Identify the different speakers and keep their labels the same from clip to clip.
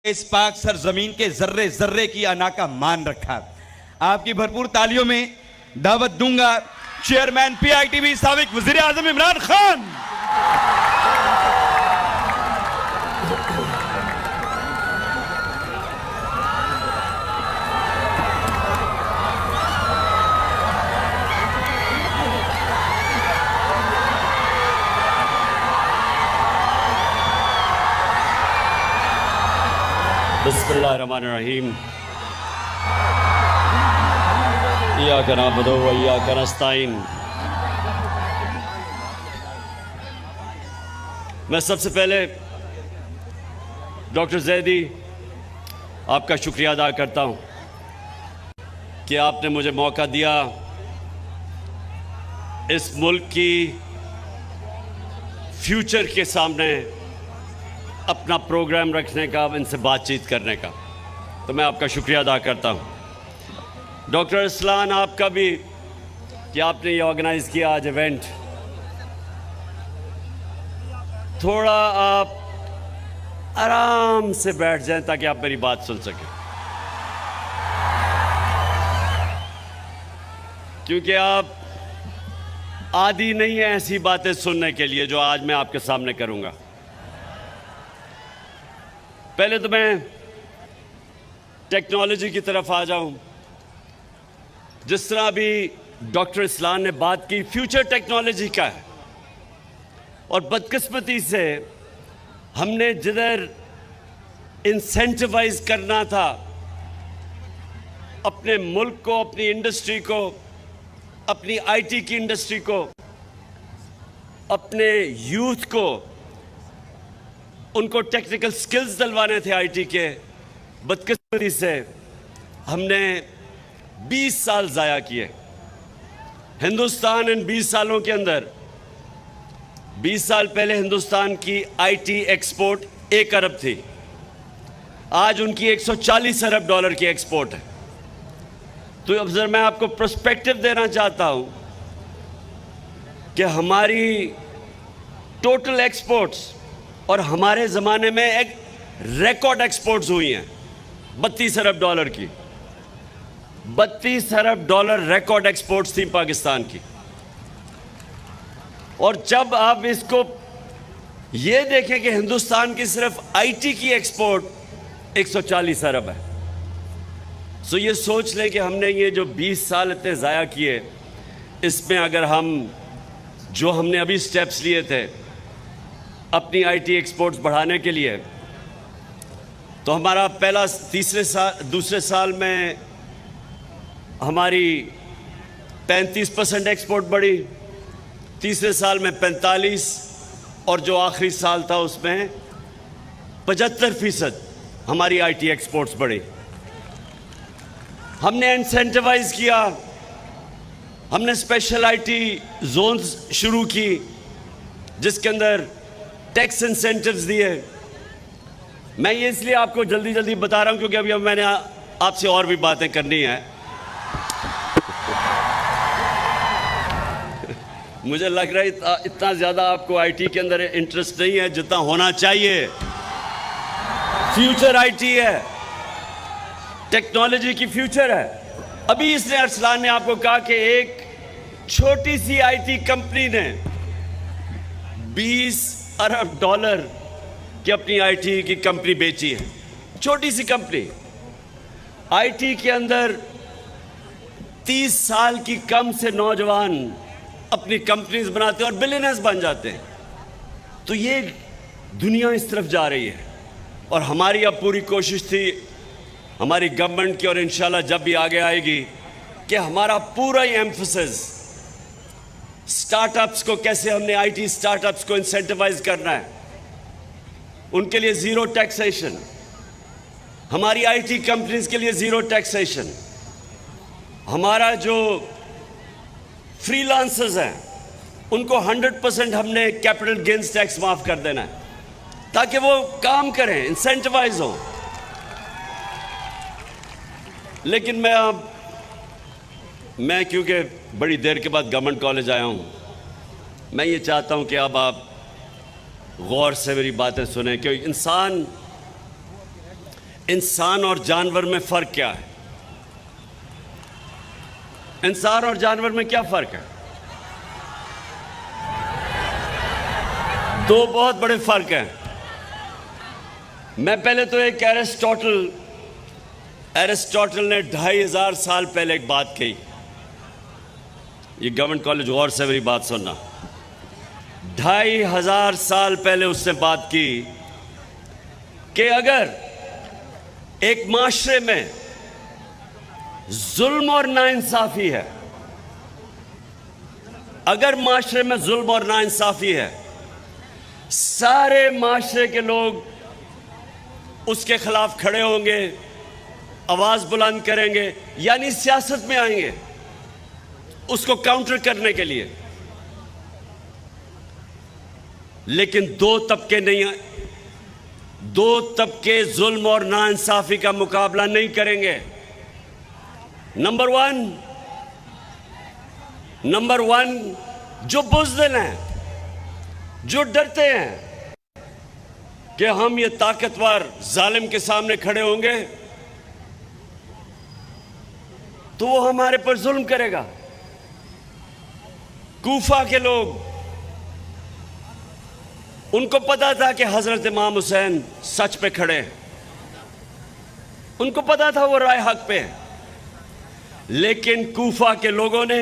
Speaker 1: इस पाक सरजमीन के जर्रे जर्रे की अना का मान रखा। आपकी भरपूर तालियों में दावत दूंगा चेयरमैन पीआईटीवी साबिक वजीर आजम इमरान खान।
Speaker 2: बिस्मिल्लाहिर्रहमानिर्रहीम। इय्याका नअबुदु व इय्याका नस्तईन। मैं सबसे पहले डॉक्टर जैदी आपका शुक्रिया अदा करता हूं कि आपने मुझे मौका दिया इस मुल्क की फ्यूचर के सामने अपना प्रोग्राम रखने का, इनसे बातचीत करने का, तो मैं आपका शुक्रिया अदा करता हूं। डॉक्टर अरसलान, आपका भी कि आपने ये ऑर्गेनाइज़ किया आज इवेंट। थोड़ा आप आराम से बैठ जाएं ताकि आप मेरी बात सुन सकें, क्योंकि आप आदी नहीं हैं ऐसी बातें सुनने के लिए जो आज मैं आपके सामने करूंगा। पहले तो मैं टेक्नोलॉजी की तरफ आ जाऊं। जिस तरह अभी डॉक्टर इस्लान ने बात की, फ्यूचर टेक्नोलॉजी का है, और बदकिस्मती से हमने जिधर इंसेंटिवाइज करना था अपने मुल्क को, अपनी इंडस्ट्री को, अपनी आईटी की इंडस्ट्री को, अपने यूथ को, उनको टेक्निकल स्किल्स दिलवाने थे आईटी के, बदकिस्मती से हमने 20 साल ज़ाया किए। हिंदुस्तान इन 20 सालों के अंदर, 20 साल पहले हिंदुस्तान की आईटी एक्सपोर्ट 1 अरब थी, आज उनकी 140 अरब डॉलर की एक्सपोर्ट है। तो अब जरा मैं आपको पर्सपेक्टिव देना चाहता हूं कि हमारी टोटल एक्सपोर्ट्स और हमारे ज़माने में एक रिकॉर्ड एक्सपोर्ट्स हुई हैं 32 अरब डॉलर की। 32 अरब डॉलर रिकॉर्ड एक्सपोर्ट्स थी पाकिस्तान की। और जब आप इसको ये देखें कि हिंदुस्तान की सिर्फ आईटी की एक्सपोर्ट 140 अरब है, सो ये सोच लें कि हमने ये जो 20 साल इतने ज़ाया किए, इसमें अगर हम जो हमने अभी स्टेप्स लिए थे अपनी आईटी एक्सपोर्ट्स बढ़ाने के लिए, तो हमारा पहला दूसरे साल में हमारी 35% एक्सपोर्ट बढ़ी, तीसरे साल में 45%, और जो आखिरी साल था उसमें 75% हमारी आईटी एक्सपोर्ट्स बढ़ी। हमने इंसेंटिवाइज किया, हमने स्पेशल आईटी जोन्स शुरू की जिसके अंदर टैक्स इंसेंटिव्स दिए। मैं ये इसलिए आपको जल्दी जल्दी बता रहा हूं क्योंकि अभी मैंने आपसे और भी बातें करनी है। मुझे लग रहा है इतना ज़्यादा आपको आईटी के अंदर इंटरेस्ट नहीं है जितना होना चाहिए। फ्यूचर आईटी है, टेक्नोलॉजी की फ्यूचर है। अभी इसने अरसलान ने आपको कहा कि एक छोटी सी आईटी कंपनी ने 20 अरब डॉलर की अपनी आईटी की कंपनी बेची है। छोटी सी कंपनी। आईटी के अंदर 30 साल की कम से नौजवान अपनी कंपनीज बनाते हैं और बिलियनर्स बन जाते हैं। तो ये दुनिया इस तरफ जा रही है, और हमारी अब पूरी कोशिश थी हमारी गवर्नमेंट की, और इंशाल्लाह जब भी आगे आएगी, कि हमारा पूरा ही एम्फेसिस स्टार्टअप्स को, कैसे हमने आईटी स्टार्टअप्स को इंसेंटिवाइज करना है, उनके लिए ज़ीरो टैक्सेशन, हमारी आईटी कंपनीज के लिए ज़ीरो टैक्सेशन, हमारा जो फ्रीलांसर्स हैं उनको 100% हमने कैपिटल गेन्स टैक्स माफ़ कर देना है ताकि वो काम करें, इंसेंटिवाइज हो। लेकिन मैं क्योंकि बड़ी देर के बाद गवर्नमेंट कॉलेज आया हूँ, मैं ये चाहता हूँ कि अब आप गौर से मेरी बातें सुने, क्योंकि इंसान इंसान और जानवर में फर्क क्या है? इंसान और जानवर में क्या फर्क है? दो बहुत बड़े फर्क हैं। मैं पहले तो एक एरिस्टोटल ने 2500 साल पहले एक बात कही। ये गवर्नमेंट कॉलेज गौर से मेरी बात सुनना। 2500 साल पहले उसने बात की कि अगर एक माशरे में जुल्म और नाइंसाफी है, अगर माशरे में जुल्म और नाइंसाफी है, सारे माशरे के लोग उसके खिलाफ खड़े होंगे, आवाज बुलंद करेंगे, यानी सियासत में आएंगे उसको काउंटर करने के लिए। लेकिन दो तबके नहीं, दो तबके जुल्म और नाइंसाफी का मुकाबला नहीं करेंगे। नंबर वन जो बुज़दिल हैं, जो डरते हैं कि हम ये ताकतवर जालिम के सामने खड़े होंगे तो वो हमारे पर जुल्म करेगा। कूफा के लोग, उनको पता था कि हजरत इमाम हुसैन सच पे खड़े हैं, उनको पता था वो राय हक पे है, लेकिन कूफा के लोगों ने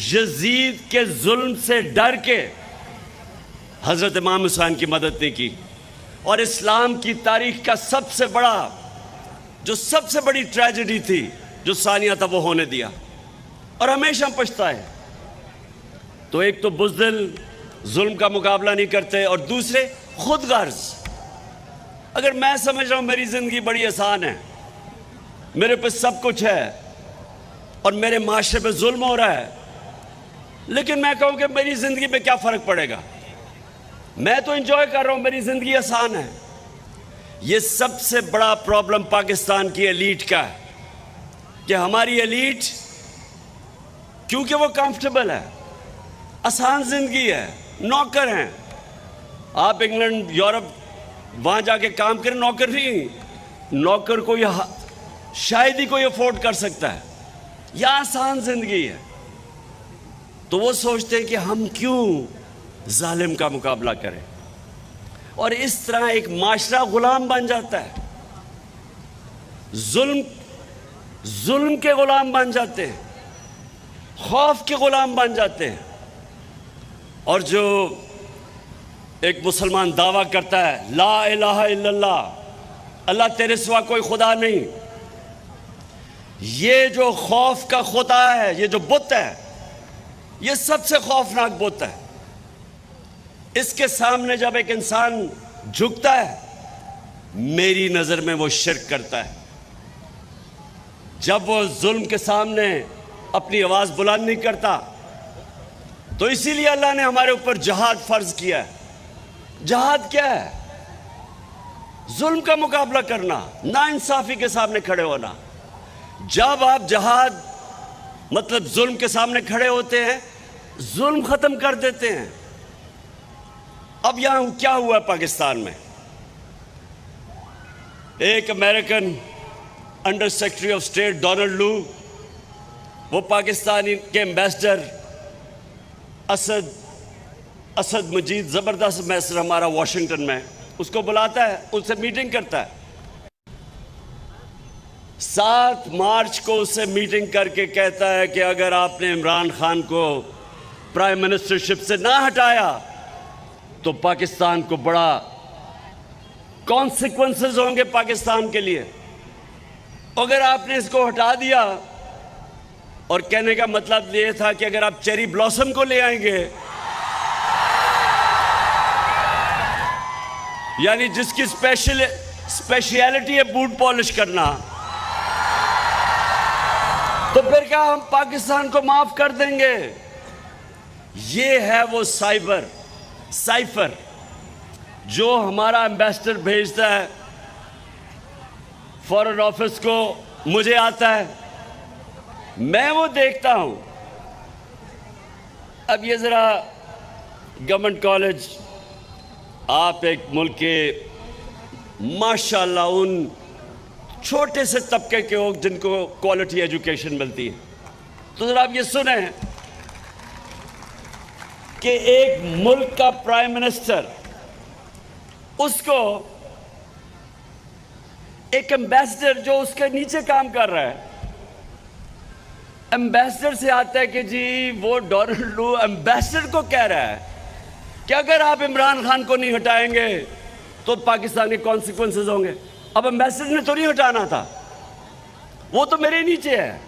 Speaker 2: यजीद के जुल्म से डर के हजरत इमाम हुसैन की मदद नहीं की। और इस्लाम की तारीख का सबसे बड़ी ट्रेजेडी थी जो सानिया था वो होने दिया, और हमेशा पछताए। तो एक तो बुज़दिल जुल्म का मुकाबला नहीं करते, और दूसरे खुद गर्ज। अगर मैं समझ रहा हूं मेरी जिंदगी बड़ी आसान है, मेरे पे सब कुछ है और मेरे माशरे पे जुल्म हो रहा है, लेकिन मैं कहूं कि मेरी जिंदगी पे क्या फर्क पड़ेगा, मैं तो एंजॉय कर रहा हूं, मेरी जिंदगी आसान है। ये सबसे बड़ा प्रॉब्लम पाकिस्तान की एलीट का है कि हमारी एलीट, क्योंकि वो कंफर्टेबल है, आसान जिंदगी है, नौकर हैं। आप इंग्लैंड, यूरोप, वहां जाके काम करें, नौकर नहीं, नौकर को यह शायद ही कोई अफोर्ड कर सकता है। यह आसान जिंदगी है, तो वो सोचते हैं कि हम क्यों जालिम का मुकाबला करें, और इस तरह एक माशरा गुलाम बन जाता है। जुल्म के गुलाम बन जाते हैं, खौफ के गुलाम बन जाते हैं। और जो एक मुसलमान दावा करता है ला इलाहा इल्लल्लाह, अल्लाह तेरे सिवा कोई खुदा नहीं, ये जो खौफ का खुदा है, ये जो बुत है, ये सबसे खौफनाक बुत है। इसके सामने जब एक इंसान झुकता है, मेरी नजर में वो शिर्क करता है। जब वो जुल्म के सामने अपनी आवाज बुलंद नहीं करता, तो इसीलिए अल्लाह ने हमारे ऊपर जहाद फर्ज किया है। जहाद क्या है? जुल्म का मुकाबला करना, नाइंसाफी के सामने खड़े होना। जब आप जहाद मतलब जुल्म के सामने खड़े होते हैं, जुल्म खत्म कर देते हैं। अब यहां क्या हुआ पाकिस्तान में? एक American under secretary of state Donald लू, वो पाकिस्तानी के एम्बेसडर असद मजीद, जबरदस्त एम्बेसडर हमारा वाशिंगटन में, उसको बुलाता है, उससे मीटिंग करता है। 7 मार्च को उससे मीटिंग करके कहता है कि अगर आपने इमरान खान को प्राइम मिनिस्टरशिप से ना हटाया तो पाकिस्तान को बड़ा कॉन्सिक्वेंसेस होंगे पाकिस्तान के लिए। अगर आपने इसको हटा दिया, और कहने का मतलब ये था कि अगर आप चेरी ब्लॉसम को ले आएंगे, यानी जिसकी स्पेशलिटी है बूट पॉलिश करना, तो फिर क्या हम पाकिस्तान को माफ कर देंगे? ये है वो साइफर जो हमारा एम्बेसडर भेजता है फॉरेन ऑफिस को, मुझे आता है, मैं वो देखता हूं। अब ये जरा गवर्नमेंट कॉलेज, आप एक मुल्क के माशाल्लाह उन छोटे से तबके के लोग जिनको क्वालिटी एजुकेशन मिलती है। तो जरा आप ये सुने कि एक मुल्क का प्राइम मिनिस्टर, उसको एक एम्बेसडर जो उसके नीचे काम कर रहा है, एम्बेसडर से आता है कि जी वो डोनाल्ड लू एम्बेसडर को कह रहा है कि अगर आप इमरान खान को नहीं हटाएंगे तो पाकिस्तान के कॉन्सिक्वेंसेस होंगे। अब एम्बेसडर ने तो नहीं हटाना था, वो तो मेरे नीचे है।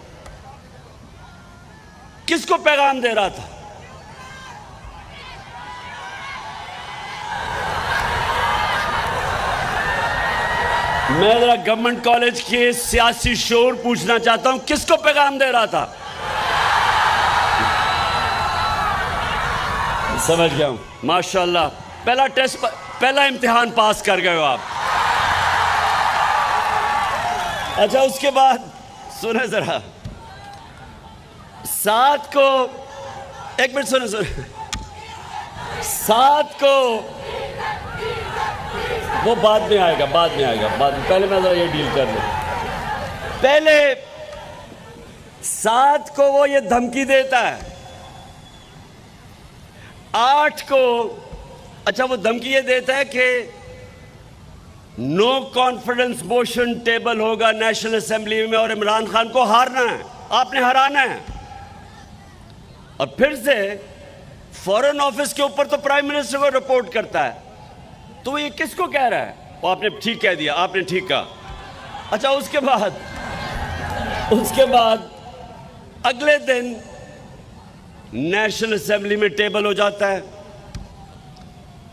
Speaker 2: किसको पैगाम दे रहा था? मैं जरा गवर्नमेंट कॉलेज के सियासी शोर पूछना चाहता हूं, किसको पैगाम दे रहा था? समझ गया हूं, माशाल्लाह। पहला टेस्ट, पहला इम्तिहान पास कर गए हो आप। अच्छा, उसके बाद सुने जरा, 7 को, एक मिनट सुने 7 को, वो बाद में आएगा, बाद में। पहले मैं जरा ये डील कर लूं। पहले 7 को वो ये धमकी देता है, 8 को, अच्छा वो धमकी ये देता है कि नो कॉन्फिडेंस मोशन टेबल होगा नेशनल असेंबली में और इमरान खान को हारना है, आपने हराना है। और फिर से फॉरेन ऑफिस के ऊपर तो प्राइम मिनिस्टर को रिपोर्ट करता है। तो ये किसको कह रहा है? वो आपने ठीक कह दिया, आपने ठीक कहा। अच्छा, उसके बाद अगले दिन नेशनल असेंबली में टेबल हो जाता है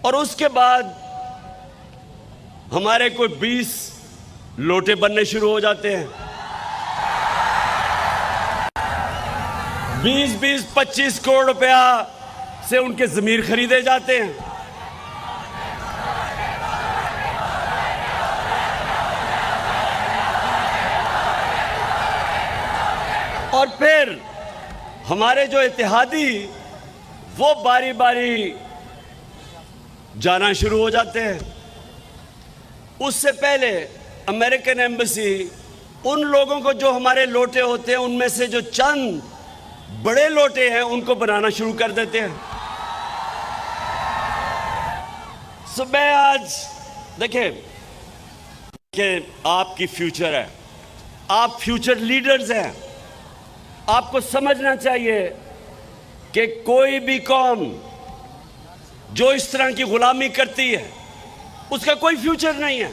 Speaker 2: और उसके बाद हमारे कोई 20 लोटे बनने शुरू हो जाते हैं। 20-25 करोड़ रुपया से उनके जमीर खरीदे जाते हैं। और फिर हमारे जो इत्तेहादी, वो बारी बारी जाना शुरू हो जाते हैं। उससे पहले अमेरिकन एम्बेसी उन लोगों को, जो हमारे लोटे होते हैं, उनमें से जो चंद बड़े लोटे हैं उनको बनाना शुरू कर देते हैं। मैं आज देखिए कि आपकी फ्यूचर है, आप फ्यूचर लीडर्स हैं। आपको समझना चाहिए कि कोई भी कौम जो इस तरह की गुलामी करती है उसका कोई फ्यूचर नहीं है।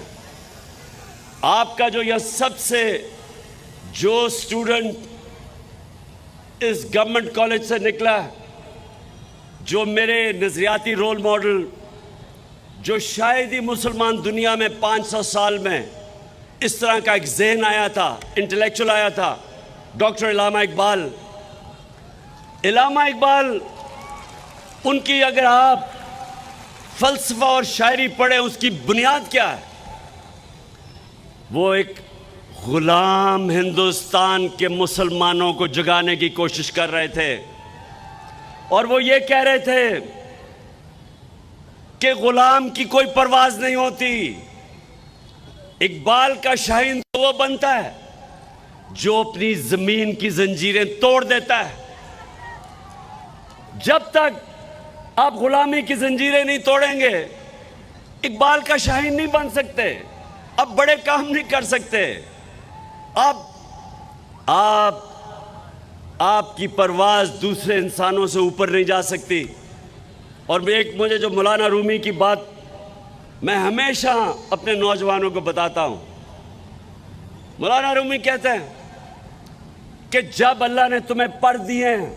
Speaker 2: आपका जो यह सबसे, जो स्टूडेंट इस गवर्नमेंट कॉलेज से निकला, जो मेरे नजरियाती रोल मॉडल, जो शायद ही मुसलमान दुनिया में 500 साल में इस तरह का एक ज़हन आया था, इंटेलेक्चुअल आया था, डॉक्टर इलामा इकबाल। उनकी अगर आप फलसफा और शायरी पढ़े, उसकी बुनियाद क्या है? वो एक गुलाम हिंदुस्तान के मुसलमानों को जगाने की कोशिश कर रहे थे और वो ये कह रहे थे कि गुलाम की कोई परवाज नहीं होती। इकबाल का शाहीन तो वो बनता है जो अपनी जमीन की जंजीरें तोड़ देता है। जब तक आप गुलामी की जंजीरें नहीं तोड़ेंगे, इकबाल का शाहीन नहीं बन सकते, अब बड़े काम नहीं कर सकते। आपकी परवाज दूसरे इंसानों से ऊपर नहीं जा सकती। और मुझे जो मौलाना रूमी की बात मैं हमेशा अपने नौजवानों को बताता हूं, मौलाना रूमी कहते हैं कि जब अल्लाह ने तुम्हें पर दिए हैं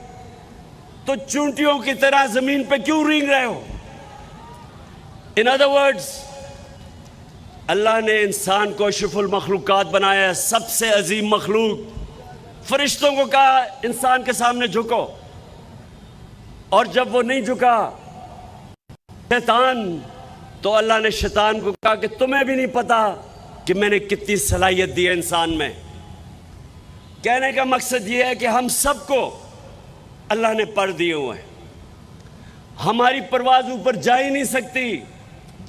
Speaker 2: तो चूंटियों की तरह जमीन पे क्यों रेंग रहे हो? इन अदर वर्ड्स, अल्लाह ने इंसान को अशरफुल मखलूकात बनाया है, सबसे अजीम मखलूक। फरिश्तों को कहा इंसान के सामने झुको, और जब वो नहीं झुका शैतान, तो अल्लाह ने शैतान को कहा कि तुम्हें भी नहीं पता कि मैंने कितनी सलाहियत दी है इंसान में। कहने का मकसद ये है कि हम सबको अल्लाह ने पर दिए हुए हैं। हमारी परवाज ऊपर जा ही नहीं सकती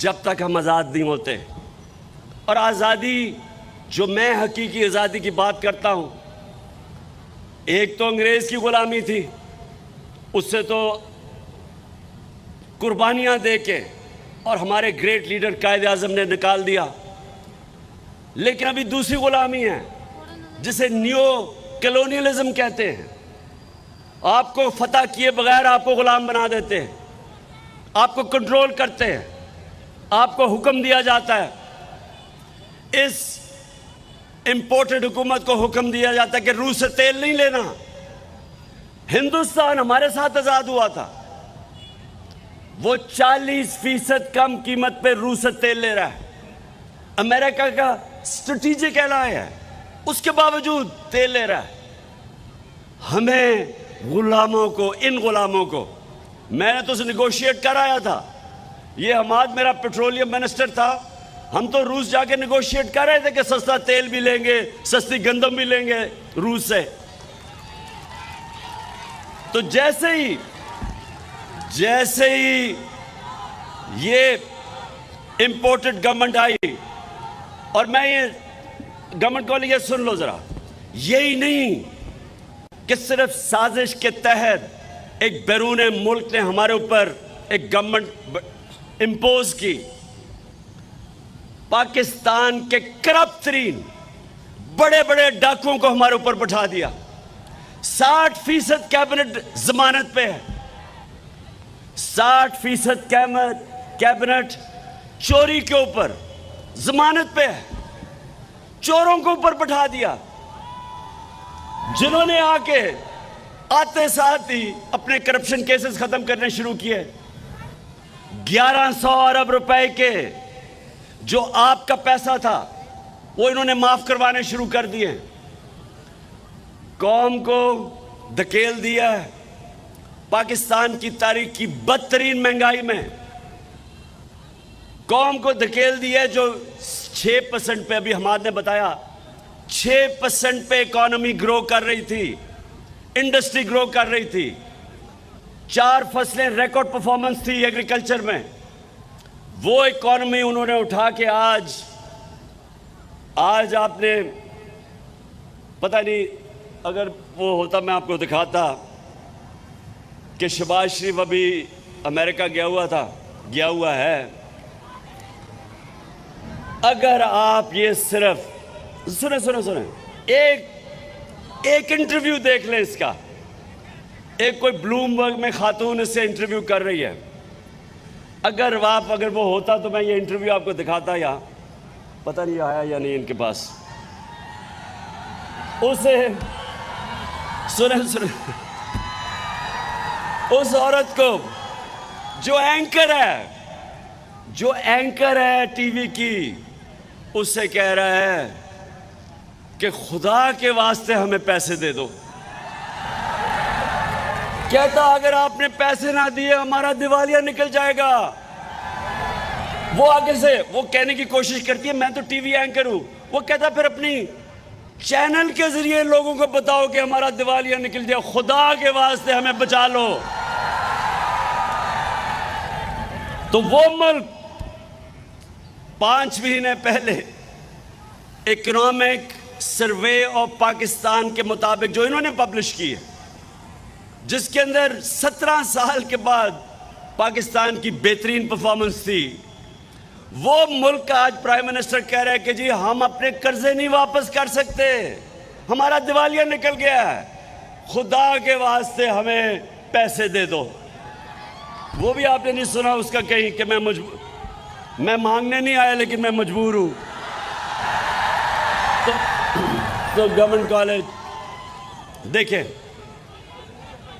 Speaker 2: जब तक हम आज़ाद नहीं होते। और आज़ादी, जो मैं हकीकी आज़ादी की बात करता हूँ, एक तो अंग्रेज़ की ग़ुलामी थी, उससे तो कुर्बानियाँ दे के और हमारे ग्रेट लीडर कायद आज़म ने निकाल दिया। लेकिन अभी दूसरी ग़ुलामी है जिसे न्यू कॉलोनियलिज्म कहते हैं। आपको फतह किए बगैर आपको ग़ुलाम बना देते हैं, आपको कंट्रोल करते हैं, आपको हुक्म दिया जाता है। इस इंपोर्टेड हुकूमत को हुक्म दिया जाता है कि रूस से तेल नहीं लेना। हिंदुस्तान हमारे साथ आज़ाद हुआ था, वो 40% कम कीमत पे रूस से तेल ले रहा है। अमेरिका का स्ट्रेटेजिक एलाय है, उसके बावजूद तेल ले रहा है। हमें गुलामों को, इन गुलामों को, मैंने तो उसे निगोशिएट कराया था। ये हमाद मेरा पेट्रोलियम मिनिस्टर था, हम तो रूस जाके निगोशिएट कर रहे थे कि सस्ता तेल भी लेंगे, सस्ती गंदम भी लेंगे रूस से। तो जैसे ही ये इंपोर्टेड गवर्नमेंट आई, और मैं ये गवर्नमेंट को ये सुन लो जरा, यही नहीं कि सिर्फ साजिश के तहत एक बैरून मुल्क ने हमारे ऊपर एक गवर्नमेंट इंपोज की, पाकिस्तान के करप्ट तरीन बड़े बड़े डाकुओं को हमारे ऊपर बैठा दिया। 60% कैबिनेट जमानत पे है, 60% कैबिनेट चोरी के ऊपर जमानत पे है। चोरों को ऊपर बैठा दिया, जिन्होंने आके आते साथ ही अपने करप्शन केसेस खत्म करने शुरू किए। 1100 अरब रुपए के जो आपका पैसा था वो इन्होंने माफ करवाने शुरू कर दिए। कौम को धकेल दिया है पाकिस्तान की तारीख की बदतरीन महंगाई में। कौम को धकेल दिया है जो 6% पे, अभी हमाद ने बताया, 6% पे इकोनॉमी ग्रो कर रही थी, इंडस्ट्री ग्रो कर रही थी, 4 फसलें रिकॉर्ड परफॉर्मेंस थी एग्रीकल्चर में। वो इकोनॉमी उन्होंने उठा के आज आपने, पता नहीं, अगर वो होता मैं आपको दिखाता कि शहबाज शरीफ अभी अमेरिका गया हुआ है। अगर आप ये सिर्फ सुने एक इंटरव्यू देख लें इसका, एक कोई ब्लूमबर्ग में खातून इससे इंटरव्यू कर रही है। अगर वो होता तो मैं ये इंटरव्यू आपको दिखाता, यहाँ पता नहीं आया या नहीं इनके पास। उसे सुने उस औरत को जो एंकर है टीवी की, उससे कह रहा है कि खुदा के वास्ते हमें पैसे दे दो। कहता अगर आपने पैसे ना दिए हमारा दिवालिया निकल जाएगा। वो आगे से वो कहने की कोशिश करती है मैं तो टीवी एंकर हूं, वो कहता फिर अपनी चैनल के जरिए लोगों को बताओ कि हमारा दिवालिया निकल जाए, खुदा के वास्ते हमें बचा लो। तो वो मुल्क 5 महीने पहले इकोनॉमिक सर्वे ऑफ पाकिस्तान के मुताबिक जो इन्होंने पब्लिश की है, जिसके अंदर 17 साल के बाद पाकिस्तान की बेहतरीन परफॉर्मेंस थी, वो मुल्क का आज प्राइम मिनिस्टर कह रहा है कि जी हम अपने कर्जे नहीं वापस कर सकते, हमारा दिवालिया निकल गया है, खुदा के वास्ते हमें पैसे दे दो। वो भी आपने नहीं सुना उसका कहीं कि मैं मांगने नहीं आया लेकिन मैं मजबूर हूं। तो गवर्नमेंट कॉलेज देखें,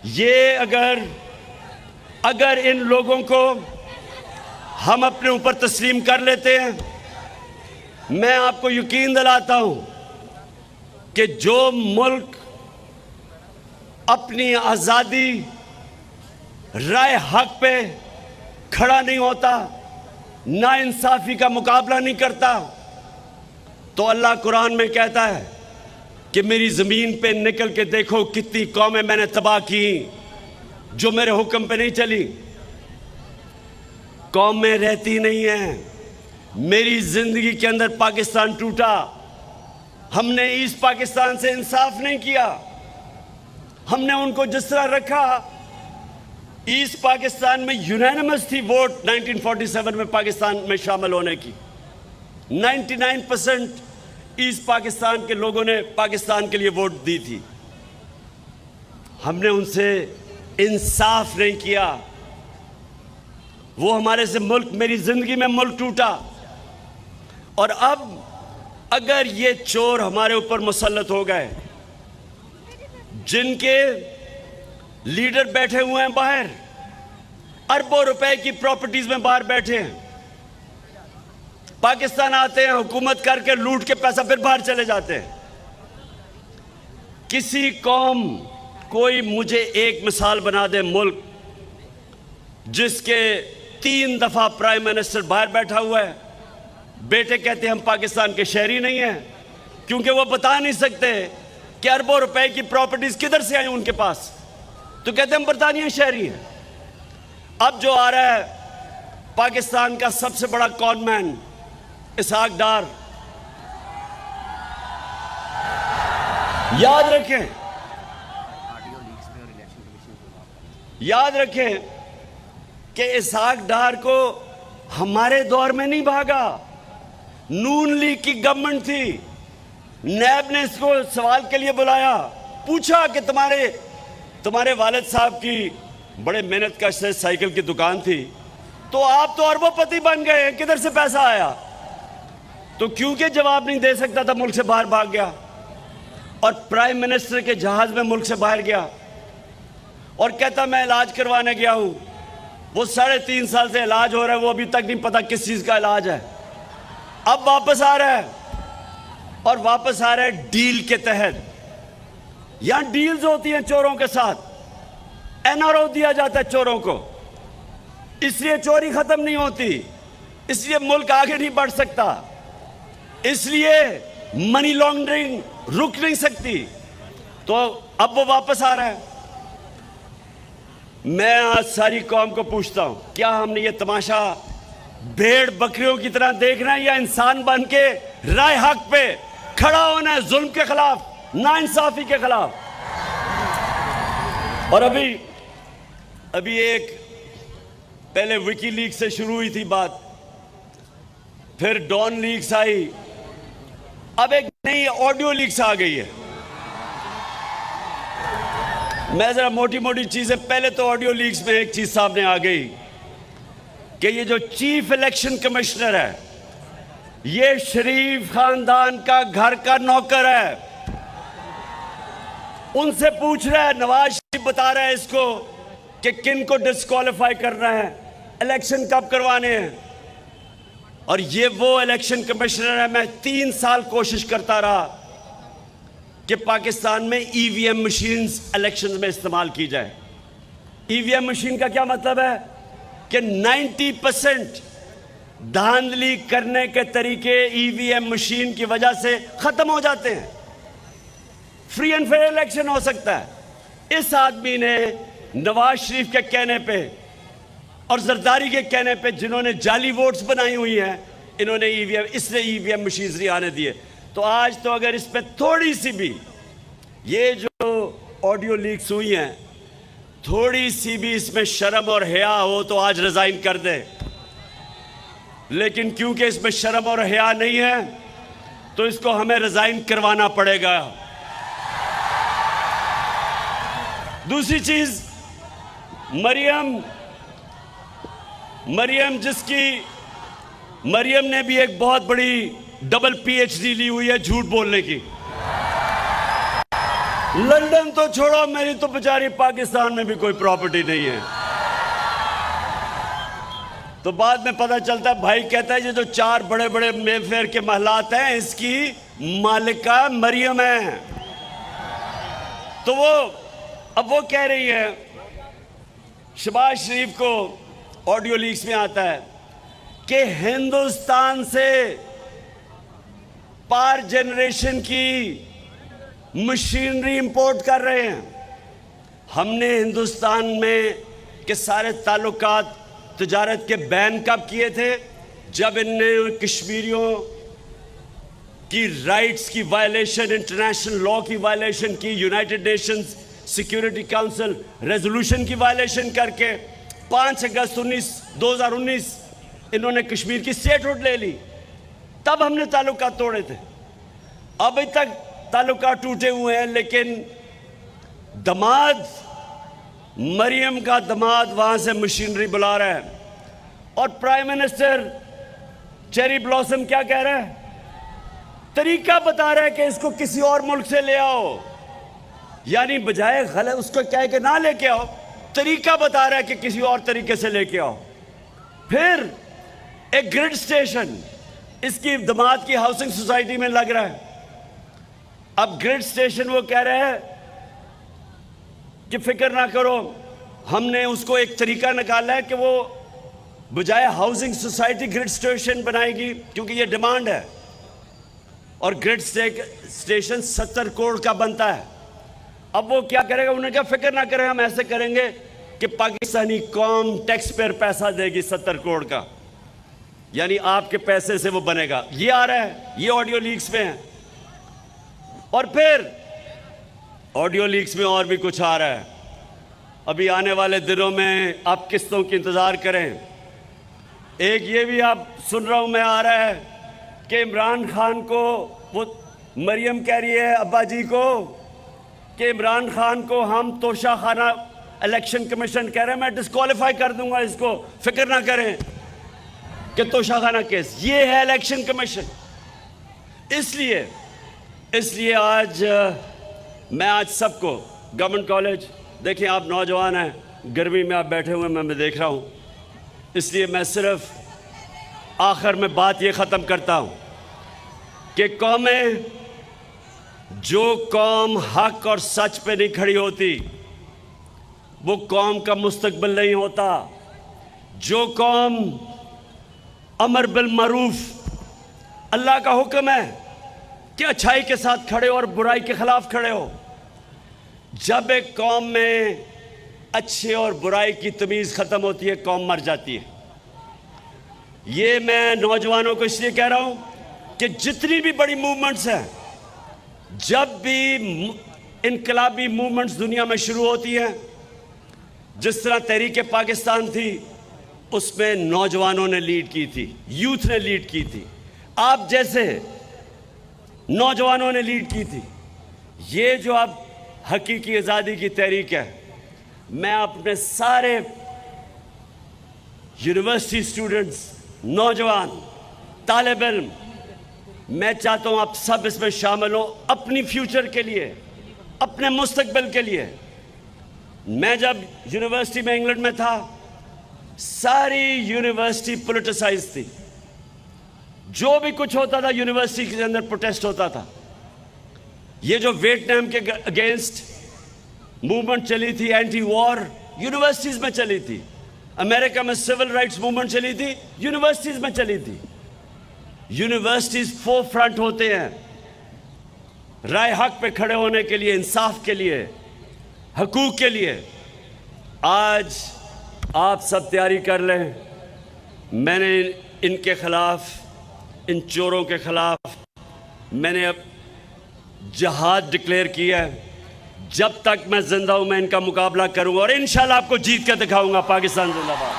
Speaker 2: ये अगर इन लोगों को हम अपने ऊपर तस्लीम कर लेते हैं, मैं आपको यकीन दिलाता हूं कि जो मुल्क अपनी आज़ादी राय हक पे खड़ा नहीं होता, नाइंसाफी का मुकाबला नहीं करता, तो अल्लाह कुरान में कहता है कि मेरी ज़मीन पे निकल के देखो कितनी कौमें मैंने तबाह की जो मेरे हुक्म पे नहीं चली। कौमें रहती नहीं हैं, मेरी जिंदगी के अंदर पाकिस्तान टूटा, हमने ईस्ट पाकिस्तान से इंसाफ नहीं किया। हमने उनको जिस तरह रखा, ईस्ट पाकिस्तान में यूनानिमस थी वोट 1947 में पाकिस्तान में शामिल होने की। 99% ईस्ट पाकिस्तान के लोगों ने पाकिस्तान के लिए वोट दी थी। हमने उनसे इंसाफ नहीं किया। वो हमारे से मुल्क, मेरी जिंदगी में मुल्क टूटा। और अब अगर ये चोर हमारे ऊपर मुसल्लत हो गए, जिनके लीडर बैठे हुए हैं बाहर, अरबों रुपए की प्रॉपर्टीज में बाहर बैठे हैं, पाकिस्तान आते हैं, हुकूमत करके लूट के पैसा फिर बाहर चले जाते हैं। किसी कौम, कोई मुझे एक मिसाल बना दे मुल्क जिसके 3 दफा प्राइम मिनिस्टर बाहर बैठा हुआ है, बेटे कहते हैं हम पाकिस्तान के शहरी नहीं हैं, क्योंकि वो बता नहीं सकते कि अरबों रुपए की प्रॉपर्टीज किधर से आई उनके पास, तो कहते हैं हम बरतानिया शहरी हैं। अब जो आ रहा है पाकिस्तान का सबसे बड़ा कॉनमैन इसहाक डार, याद रखें कि इसहाक डार को हमारे दौर में नहीं भागा, नून लीग की गवर्नमेंट थी। नैब ने इसको सवाल के लिए बुलाया, पूछा कि तुम्हारे वालिद साहब की बड़े मेहनत कश से साइकिल की दुकान थी, तो आप तो अरबोपति बन गए, किधर से पैसा आया? तो क्योंकि जवाब नहीं दे सकता था, मुल्क से बाहर भाग गया और प्राइम मिनिस्टर के जहाज में मुल्क से बाहर गया और कहता मैं इलाज करवाने गया हूं। वो 3.5 साल से इलाज हो रहा है, वो अभी तक नहीं पता किस चीज का इलाज है। अब वापस आ रहा है और वापस आ रहा है डील के तहत। यहां डील्स होती हैं चोरों के साथ, एनआरओ दिया जाता है चोरों को, इसलिए चोरी खत्म नहीं होती, इसलिए मुल्क आगे नहीं बढ़ सकता, इसलिए मनी लॉन्ड्रिंग रुक नहीं सकती। तो अब वो वापस आ रहा है। मैं आज सारी कौम को पूछता हूं, क्या हमने ये तमाशा भेड़ बकरियों की तरह देखना है या इंसान बन के राय हक पे खड़ा होना है, जुल्म के खिलाफ, नाइंसाफी के खिलाफ? और अभी एक पहले विकी लीग से शुरू हुई थी बात, फिर डॉन लीग्स आई, अब एक नई ऑडियो लीक्स आ गई है। मैं जरा मोटी मोटी चीजें, पहले तो ऑडियो लीक्स में एक चीज सामने आ गई कि ये जो चीफ इलेक्शन कमिश्नर है, ये शरीफ खानदान का घर का नौकर है। उनसे पूछ रहा है, नवाज शरीफ बता रहा है इसको कि किन को डिस्क्वालीफाई करना है, इलेक्शन कब करवाने हैं। और ये वो इलेक्शन कमिश्नर है, मैं 3 साल कोशिश करता रहा कि पाकिस्तान में ईवीएम मशीन्स इलेक्शन में इस्तेमाल की जाए। ईवीएम मशीन का क्या मतलब है कि 90% धांधली करने के तरीके ईवीएम मशीन की वजह से खत्म हो जाते हैं, फ्री एंड फेयर इलेक्शन हो सकता है। इस आदमी ने नवाज शरीफ के कहने पे और जरदारी के कहने पे, जिन्होंने जाली वोट्स बनाई हुई हैं, इन्होंने इसने ईवीएम मशीन्स नहीं आने दिए। तो आज तो अगर इस पे थोड़ी सी भी, ये जो ऑडियो लीक्स हुई हैं, थोड़ी सी भी इसमें शर्म और हया हो तो आज रिजाइन कर दे। लेकिन क्योंकि इसमें शर्म और हया नहीं है तो इसको हमें रिजाइन करवाना पड़ेगा। दूसरी चीज, मरियम ने भी एक बहुत बड़ी डबल पीएचडी ली हुई है झूठ बोलने की। लंदन तो छोड़ो, मेरी तो बेचारी पाकिस्तान में भी कोई प्रॉपर्टी नहीं है। तो बाद में पता चलता है, भाई कहता है ये जो 4 बड़े बड़े मेफेयर के महलात हैं, इसकी मालिका मरियम है। तो अब वो कह रही है, शहबाज शरीफ को ऑडियो लीक्स में आता है कि हिंदुस्तान से पावर जनरेशन की मशीनरी इंपोर्ट कर रहे हैं। हमने हिंदुस्तान में के सारे ताल्लुकात तिजारत के बैन कब किए थे? जब इनने कश्मीरियों की राइट्स की वायलेशन, इंटरनेशनल लॉ की वायलेशन की, United Nations security council resolution की वायलेशन करके 5 अगस्त 2019 इन्होंने कश्मीर की स्टेटहुड ले ली, तब हमने ताल्लुकात तोड़े थे। अभी तक ताल्लुकात टूटे हुए हैं, लेकिन दमाद, मरियम का दमाद वहां से मशीनरी बुला रहा है और प्राइम मिनिस्टर चेरी ब्लॉसम क्या कह रहा है? तरीका बता रहा है कि इसको किसी और मुल्क से ले आओ, यानी बजाय गलत उसको कह के ना लेके आओ, तरीका बता रहा है कि किसी और तरीके से लेके आओ। फिर एक ग्रिड स्टेशन इसकी दमाद की हाउसिंग सोसाइटी में लग रहा है। अब ग्रिड स्टेशन वो कह रहे हैं कि फिक्र ना करो, हमने उसको एक तरीका निकाला है कि वो बजाय हाउसिंग सोसाइटी ग्रिड स्टेशन बनाएगी, क्योंकि ये डिमांड है और ग्रिड स्टेशन 70 करोड़ का बनता है। अब वो क्या करेगा? उन्होंने क्या, फिक्र ना करें, हम ऐसे करेंगे कि पाकिस्तानी कौम टैक्स पेयर पैसा देगी 70 करोड़ का, यानी आपके पैसे से वो बनेगा। ये आ रहा है, ये ऑडियो लीक्स में है। और फिर ऑडियो लीक्स में और भी कुछ आ रहा है। अभी आने वाले दिनों में आप किस्तों की इंतज़ार करें। एक ये भी आप सुन रहा हूं मैं आ रहा है कि इमरान खान को, वो मरियम कह रही है अब्बा जी को कि इमरान खान को हम तोशाखाना इलेक्शन कमीशन कह रहे हैं, मैं डिस्क्वालीफाई कर दूंगा इसको, फिक्र ना करें कि तोशाखाना केस। ये है इलेक्शन कमीशन। इसलिए आज मैं आज सबको, गवर्नमेंट कॉलेज, देखिए आप नौजवान हैं, गर्मी में आप बैठे हुए मैं देख रहा हूं, इसलिए मैं सिर्फ आखिर में बात ये ख़त्म करता हूं कि कौमें, जो कौम हक और सच पे नहीं खड़ी होती वो कौम का मुस्तकबिल नहीं होता। जो कौम अमर बिल मरूफ, अल्लाह का हुक्म है कि अच्छाई के साथ खड़े और बुराई के खिलाफ खड़े हो, जब एक कौम में अच्छे और बुराई की तमीज़ ख़त्म होती है, कौम मर जाती है। ये मैं नौजवानों को इसलिए कह रहा हूँ कि जितनी भी बड़ी मूवमेंट्स हैं, जब भी इनकलाबी मूवमेंट्स दुनिया में शुरू होती हैं, जिस तरह तहरीक पाकिस्तान थी, उसमें नौजवानों ने लीड की थी, यूथ ने लीड की थी, आप जैसे नौजवानों ने लीड की थी। ये जो अब हकीकी आज़ादी की तहरीक है, मैं अपने सारे यूनिवर्सिटी स्टूडेंट्स, नौजवान, तालिब इल्म, मैं चाहता हूँ आप सब इसमें शामिल हो, अपनी फ्यूचर के लिए, अपने मुस्तकबिल के लिए। मैं जब यूनिवर्सिटी में इंग्लैंड में था, सारी यूनिवर्सिटी पॉलिटिसाइज थी। जो भी कुछ होता था यूनिवर्सिटी के अंदर प्रोटेस्ट होता था। ये जो वियतनाम के अगेंस्ट मूवमेंट चली थी, एंटी वॉर, यूनिवर्सिटीज़ में चली थी। अमेरिका में सिविल राइट्स मूवमेंट चली थी, यूनिवर्सिटीज़ में चली थी। यूनिवर्सिटीज़ फोर फ्रंट होते हैं राय हक पे खड़े होने के लिए, इंसाफ के लिए, हकूक़ के लिए। आज आप सब तैयारी कर लें। मैंने इनके ख़िलाफ़, इन चोरों के ख़िलाफ़ मैंने अब जहाद डिक्लेयर किया है। जब तक मैं जिंदा हूं मैं इनका मुकाबला करूंगा और इंशाल्लाह आपको जीत के दिखाऊंगा। पाकिस्तान जिंदाबाद।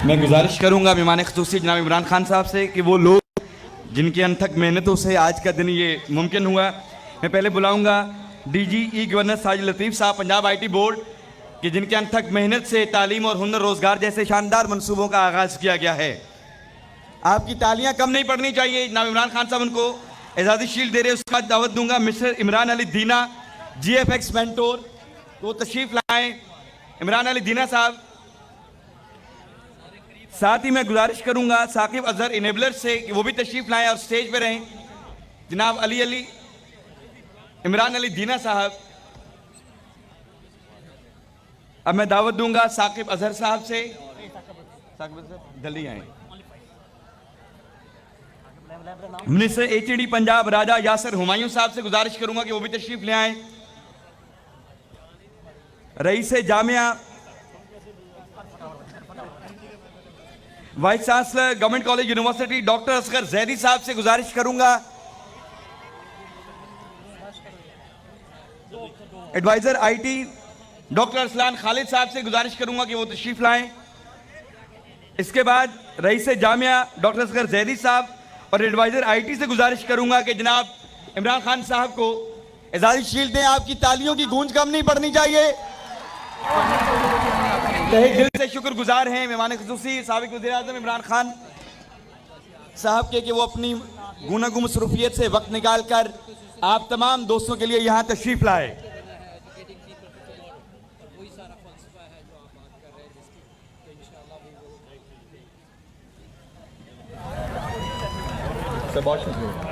Speaker 1: मैं गुजारिश करूंगा मेहमान ख़ुसूसी जनाब इमरान खान साहब से कि वो लोग जिनकी अनथक मेहनतों से आज का दिन ये मुमकिन हुआ, मैं पहले बुलाऊंगा डीजी ई गवर्नर साजिद लतीफ़ साहब, पंजाब IT बोर्ड, कि जिनके अनथक मेहनत से तालीम और हुनर रोज़गार जैसे शानदार मनसूबों का आगाज़ किया गया है। आपकी तालियां कम नहीं पड़नी चाहिए। जनाब इमरान खान साहब उनको एजाज़ी शील्ड दे रहे हैं। उसके बाद दावत दूंगा मिस्टर इमरान अली दीना, GFX मेंटोर, तो तशरीफ़ लाएँ इमरान अली दीना साहब। साथ ही मैं गुजारिश करूंगा साकिब अजहर इनेबलर से कि वो भी तशरीफ़ लाएँ और स्टेज पे रहें। जनाब अली इमरान अली दीना साहब। अब मैं दावत दूंगा साकिब अजहर साहब से, जल्दी आए। मिनिस्टर HED पंजाब राजा यासर हुमायूं साहब से गुजारिश करूंगा कि वो भी तशरीफ ले आए। रईस जामिया vice chancellor government college university doctor Asghar Zaidi साहब से गुजारिश करूंगा, adviser IT doctor Arsalan Khalid साहब से गुजारिश करूंगा कि वो तशरीफ लाएं। इसके बाद रईस जामिया डॉक्टर असगर जैदी साहब और एडवाइजर आईटी से गुजारिश करूंगा कि जनाब इमरान खान साहब को एजाज़ी शील्ड दें। आपकी तालियों की गूंज कम नहीं पड़नी चाहिए। तहे दिल से शुक्रगुजार हैं मेहमान खुसूसी साबिक वज़ीर आज़म इमरान खान साहब के कि वो अपनी गुनागुम मसरूफियत से वक्त निकाल कर आप तमाम दोस्तों के लिए यहाँ तशरीफ लाए। बहुत शुक्रिया।